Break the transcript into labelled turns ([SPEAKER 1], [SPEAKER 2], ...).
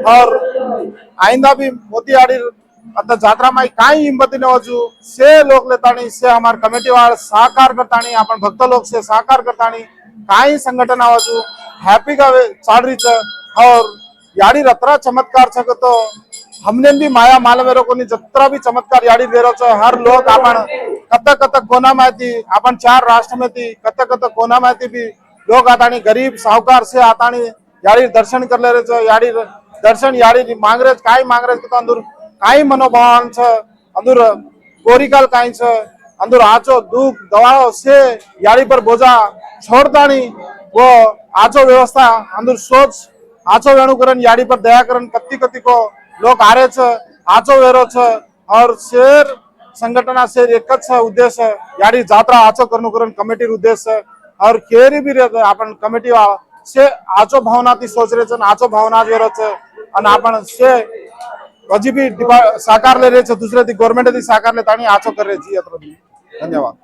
[SPEAKER 1] और आइंदा भी मोती याड़ी आता जात्रा में कई हिम्मत न वजू से लोग लेतानी से हमारे कमेटी वाले सहकार करतानी अपन भक्त लोग से सहकार करतानी कई संगठन आवजू हैप्पी का चाल रही है। और याड़ी रत्रा चमत्कार छे तो हमने भी माया माल मेरे को जत्रा भी चमत्कार याड़ी दे रहा है। हर लोग अपन कतक कतक कोना में थी अपन 4 राष्ट्र में थी कतक कतक कोना में थी भी लोग आतानी गरीब साहूकार से आतानी याड़ी दर्शन कर ले रहे याड़ी दर्शन याड़ी मांग रहे काई मांग रहे तो अंदर काई मनोभावन छे अंदर कोरिकाल काई छे अंदर आचो दुख दवाओ से याड़ी पर बोझा छोड़तानी वो आचो व्यवस्था अंदर सोच आचो वेणुकरण याड़ी पर दयाकरण कत्ती कत्ती को लोग आ रहे छे आचो वेरो छे। और शेर संगठन शेर एक उद्देश्य याड़ी जात्रा आचो करनुकरण कमेटी उद्देश्य और केरी भी रहते अपन कमेटी वाला से आचो भावना थी सोच रहे छे आचो भावना वेरो छे अने आपण से हजी भी साकार ले रहे छे दूसरे थी गवर्नमेंट थी साकार लेता आचो कर रहे छी। धन्यवाद।